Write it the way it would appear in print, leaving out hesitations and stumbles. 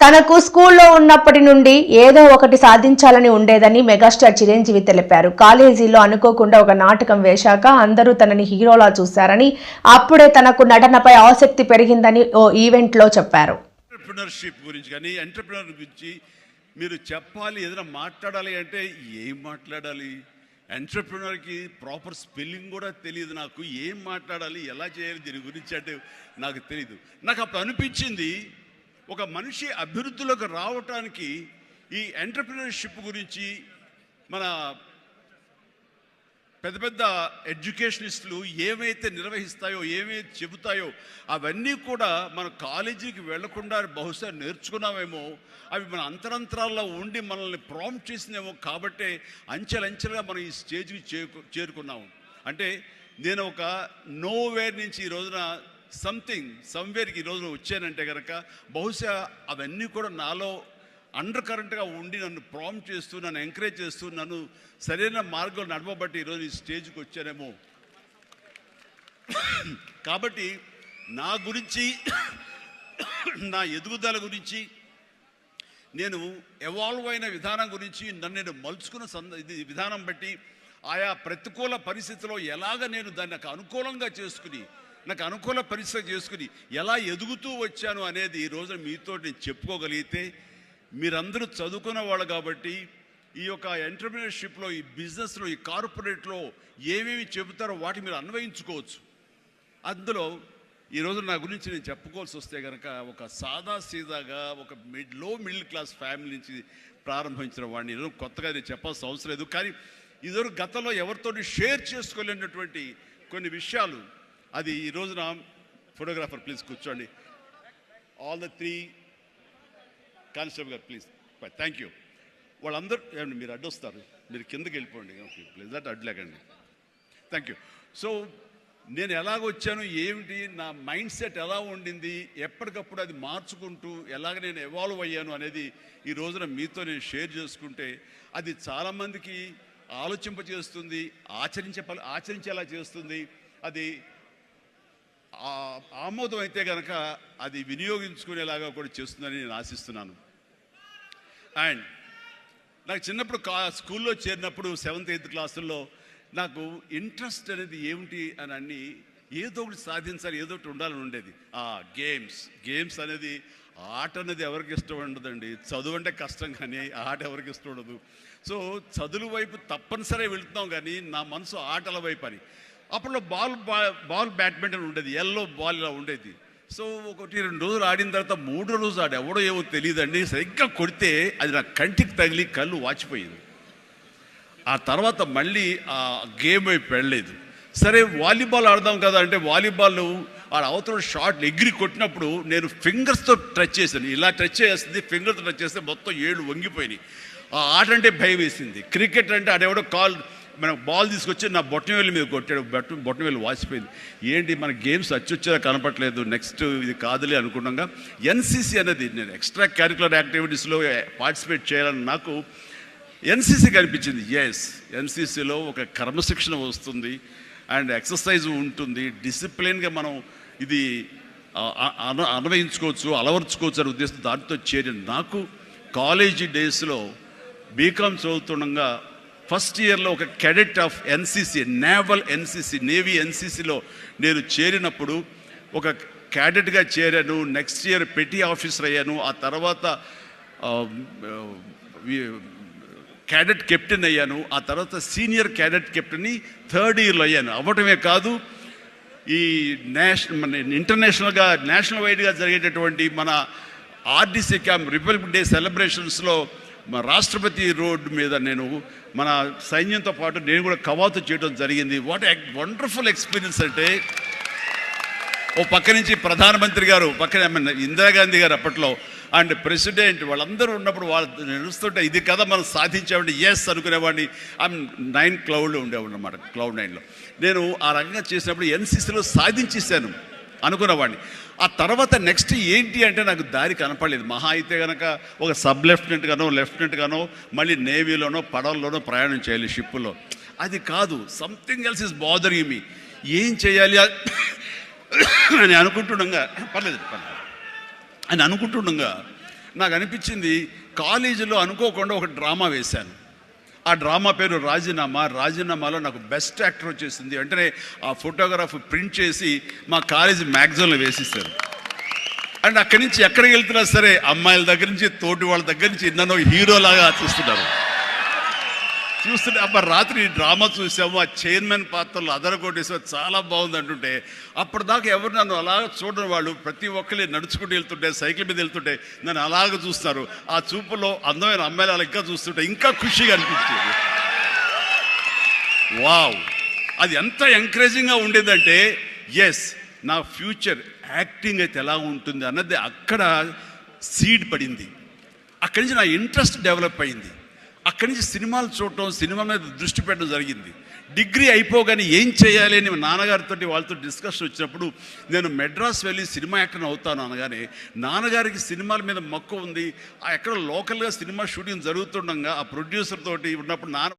తనకు స్కూల్లో ఉన్నప్పటి నుండి ఏదో ఒకటి సాధించాలని ఉండేదని మెగాస్టార్ చిరంజీవి తెలిపారు. కాలేజీలో అనుకోకుండా ఒక నాటకం వేశాక అందరూ తనని హీరోలా చూశారని, అప్పుడే తనకు నటనపై ఆసక్తి పెరిగిందని ఓ ఈవెంట్లో చెప్పారు. ఎంటర్‌ప్రెన్యూర్‌షిప్ గురించి కానీ ఎంటర్‌ప్రెన్యూర్ గురించి మీరు చెప్పాలి, ఏదైనా మాట్లాడాలి అంటే ఏం మాట్లాడాలి? ఎంటర్‌ప్రెన్యూర్‌కి ప్రాపర్ స్పెల్లింగ్ కూడా తెలియదు నాకు. ఏం మాట్లాడాలి, ఎలా చేయాలి దీని గురించి అంటే నాకు తెలియదు. నాకు అప్పుడు అనిపించింది, ఒక మనిషి అభివృద్ధిలోకి రావటానికి ఈ ఎంటర్‌ప్రెన్యూర్‌షిప్ గురించి మన పెద్ద పెద్ద ఎడ్యుకేషనిస్టులు ఏమైతే నిర్వహిస్తాయో, ఏమైతే చెబుతాయో అవన్నీ కూడా మన కాలేజీకి వెళ్లకుండా బహుశా నేర్చుకున్నామేమో, అవి మన అంతరంతరాల్లో ఉండి మనల్ని ప్రాంప్ట్ చేసినేమో. కాబట్టే అంచెలంచెలుగా మనం ఈ స్టేజ్కి చేరుకున్నాము. అంటే నేను ఒక నోవేర్ నుంచి ఈ రోజున సమ్వేర్కి ఈ రోజున వచ్చానంటే కనుక బహుశా అవన్నీ కూడా నాలో అండర్ కరెంట్గా ఉండి నన్ను ప్రాంప్ట్ చేస్తూ, నన్ను ఎంకరేజ్ చేస్తూ, నన్ను సరైన మార్గంలో నడవబట్టి ఈరోజు ఈ స్టేజ్కి వచ్చానేమో. కాబట్టి నా గురించి, నా ఎదుగుదల గురించి, నేను ఎవాల్వ్ అయిన విధానం గురించి, నన్ను నేను మలుచుకున్న విధానం బట్టి, ఆయా ప్రతికూల పరిస్థితిలో ఎలాగ నేను దాన్ని నాకు అనుకూలంగా చేసుకుని, నాకు అనుకూల పరిస్థితి చేసుకుని ఎలా ఎదుగుతూ వచ్చాను అనేది ఈ రోజున మీతో నేను చెప్పుకోగలిగితే, మీరందరూ చదువుకున్న వాళ్ళు కాబట్టి ఈ యొక్క ఎంటర్‌ప్రెన్యూర్‌షిప్లో, ఈ బిజినెస్లో, ఈ కార్పొరేట్లో ఏమేమి చెబుతారో వాటి మీరు అన్వయించుకోవచ్చు. అందులో ఈరోజు నా గురించి నేను చెప్పుకోవాల్సి వస్తే కనుక, ఒక సాదాసీదాగా ఒక లో మిడిల్ క్లాస్ ఫ్యామిలీ నుంచి ప్రారంభించిన వాడిని ఈరోజు కొత్తగా నేను చెప్పాల్సిన అవసరం లేదు. కానీ ఇదివరకు గతంలో ఎవరితో షేర్ చేసుకోలేనటువంటి కొన్ని విషయాలు, అది ఈ రోజున ఫోటోగ్రాఫర్ ప్లీజ్ కూర్చోండి. ఆల్ ద 3 కానిస్టేబుల్ గారు ప్లీజ్, థ్యాంక్ యూ. వాళ్ళందరూ మీరు అడ్డొస్తారు, మీరు కిందకి వెళ్ళిపోండి. ఓకే ప్లీజ్, దట్ అడ్లేకండి. Thank you. సో నేను ఎలాగొచ్చాను, ఏమిటి, నా మైండ్ సెట్ ఎలా ఉండింది, ఎప్పటికప్పుడు అది మార్చుకుంటూ ఎలాగ నేను ఎవాల్వ్ అయ్యాను అనేది ఈ రోజున మీతో నేను షేర్ చేసుకుంటే అది చాలామందికి ఆలోచింపజేస్తుంది, ఆచరించేలా చేస్తుంది. అది ఆమోదం అయితే కనుక అది వినియోగించుకునేలాగా కూడా చేస్తుందని నేను ఆశిస్తున్నాను. అండ్ నాకు చిన్నప్పుడు స్కూల్లో చేరినప్పుడు 7th 8th క్లాసుల్లో నాకు ఇంట్రెస్ట్ అనేది ఏమిటి అని అన్ని ఏదో ఒకటి సాధించాలి, ఏదో ఒకటి ఉండాలని ఉండేది. గేమ్స్ అనేది, ఆట అనేది ఎవరికి ఇష్టం ఉండదండి. చదువు అంటే కష్టం కానీ ఆట ఎవరికి ఇష్టం ఉండదు. సో చదువు వైపు తప్పనిసరిగా వెళుతున్నాం కానీ నా మనసు ఆటల వైపు అని. అప్పట్లో బాల్ బ్యాడ్మింటన్ ఉండేది, ఎల్లో బాల్ ఇలా ఉండేది. సో 1-2 రోజులు ఆడిన తర్వాత 3వ రోజు ఎవడో ఏమో తెలియదండి, సరిగ్గా కొడితే అది నా కంటికి తగిలి కళ్ళు వాచిపోయింది. ఆ తర్వాత మళ్ళీ ఆ గేమ్ వైపు వెళ్ళలేదు. సరే వాలీబాల్ ఆడదాం కదా అంటే వాలీబాల్ ఆ అవతల షాట్ ఎగిరి కొట్టినప్పుడు నేను ఫింగర్స్తో టచ్ చేశాను. ఇలా టచ్ చేస్తుంది, ఫింగర్తో టచ్ చేస్తే మొత్తం 7 వంగిపోయినాయి. ఆ ఆట అంటే భయం వేసింది. క్రికెట్ అంటే ఆడెవడో మన బాల్ తీసుకొచ్చి నా బొట్టనవేలు మీద కొట్టాడు, బొట్టనవేలు వాసిపోయింది. ఏంటి మన గేమ్స్ అచ్చొచ్చేలా కనపట్లేదు, నెక్స్ట్ ఇది కాదులే అనుకున్నాగా ఎన్సీసీ అనేది, నేను ఎక్స్ట్రా క్యారిక్యులర్ యాక్టివిటీస్లో పార్టిసిపేట్ చేయాలని నాకు ఎన్సీసీ కనిపించింది. ఎన్సీసీలో ఒక క్రమశిక్షణ వస్తుంది అండ్ ఎక్సర్సైజ్ ఉంటుంది, డిసిప్లిన్గా మనం ఇది అన్వయించుకోవచ్చు, అలవర్చుకోవచ్చు అనే ఉద్దేశం దాంతో చేరిన నాకు కాలేజీ డేస్లో బీకామ్ చదువుతుండగా ఫస్ట్ ఇయర్లో ఒక క్యాడెట్ ఆఫ్ ఎన్సీసీ, నేవీ ఎన్సీసీలో నేను చేరినప్పుడు ఒక క్యాడెట్గా చేరాను. నెక్స్ట్ ఇయర్ పెటీ ఆఫీసర్ అయ్యాను. ఆ తర్వాత క్యాడెట్ కెప్టెన్ అయ్యాను. ఆ తర్వాత సీనియర్ క్యాడెట్ కెప్టెన్ని 3rd ఇయర్లో అయ్యాను. అవ్వటమే కాదు, ఈ ఇంటర్నేషనల్గా నేషనల్ వైడ్గా జరిగేటటువంటి మన ఆర్డీసీ క్యాంప్ రిపబ్లిక్ డే సెలబ్రేషన్స్లో మా రాష్ట్రపతి రోడ్డు మీద నేను మన సైన్యంతో పాటు నేను కూడా కవాతు చేయడం జరిగింది. వాట్ వండర్ఫుల్ ఎక్స్పీరియన్స్ అంటే, ఓ పక్క నుంచి ప్రధానమంత్రి గారు, పక్కన ఇందిరాగాంధీ గారు అప్పట్లో అండ్ ప్రెసిడెంట్ వాళ్ళందరూ ఉన్నప్పుడు వాళ్ళు నడుస్తుంటే ఇది కదా మనం సాధించామంటే ఎస్ అనుకునేవాడిని. 9 క్లౌడ్లో ఉండేవాడు అన్నమాట. క్లౌడ్ 9లో నేను ఆ రకంగా చేసినప్పుడు ఎన్సీసీలో సాధించేసాను అనుకునేవాడిని. ఆ తర్వాత నెక్స్ట్ ఏంటి అంటే నాకు దారి కనపడలేదు. మహా అయితే కనుక ఒక సబ్ లెఫ్టినెంట్ గానో మళ్ళీ నేవీలోనో పడవల్లోనో ప్రయాణం చేయాలి, షిప్పులో. అది కాదు, something else is bothering me. ఏం చేయాలి అని అనుకుంటుండగా అని అనుకుంటుండగా నాకు అనిపించింది కాలేజీలో అనుకోకుండా ఒక డ్రామా వేశాను. ఆ డ్రామా పేరు రాజీనామా. రాజీనామాలో నాకు బెస్ట్ యాక్టర్ వచ్చేసింది. వెంటనే ఆ ఫోటోగ్రాఫ్ ప్రింట్ చేసి మా కాలేజీ మ్యాగజైన్లో వేసిస్తారు. అండ్ అక్కడి నుంచి ఎక్కడికి వెళ్తున్నా సరే అమ్మాయిల దగ్గర నుంచి తోటి వాళ్ళ దగ్గర నుంచి నన్ను హీరోలాగా చూస్తుంటే అబ్బా రాత్రి డ్రామా చూసాము, ఆ చైర్మన్ పాత్రలు అదరగొట్టేసాము, చాలా బాగుంది అంటుంటే అప్పటిదాకా ఎవరు నన్ను అలాగ చూడని వాళ్ళు ప్రతి ఒక్కరి నడుచుకుంటూ వెళ్తుంటే, సైకిల్ మీద వెళ్తుంటే నన్ను అలాగ చూస్తారు. ఆ చూపులో అందమైన అమ్మాయిలు అలా ఇంకా చూస్తుంటే ఇంకా ఖుషిగా అనిపించేది. వావ్, అది ఎంత ఎంకరేజింగ్గా ఉండేదంటే ఎస్ నా ఫ్యూచర్ యాక్టింగ్ అయితే ఎలా ఉంటుంది అన్నది అక్కడ సీడ్ పడింది. అక్కడి నుంచి నా ఇంట్రెస్ట్ డెవలప్ అయింది. అక్కడి నుంచి సినిమాలు చూడటం, సినిమా మీద దృష్టి పెట్టడం జరిగింది. డిగ్రీ అయిపోగానే ఏం చేయాలి అని నాన్నగారితో వాళ్ళతో డిస్కషన్ వచ్చినప్పుడు నేను మెడ్రాస్ వెళ్ళి సినిమా యాక్టర్ని అవుతాను అనగానే నాన్నగారికి సినిమాల మీద మక్కువ ఉంది. ఎక్కడ లోకల్గా సినిమా షూటింగ్ జరుగుతుండగా ఆ ప్రొడ్యూసర్ తోటి ఉన్నప్పుడు నాన్న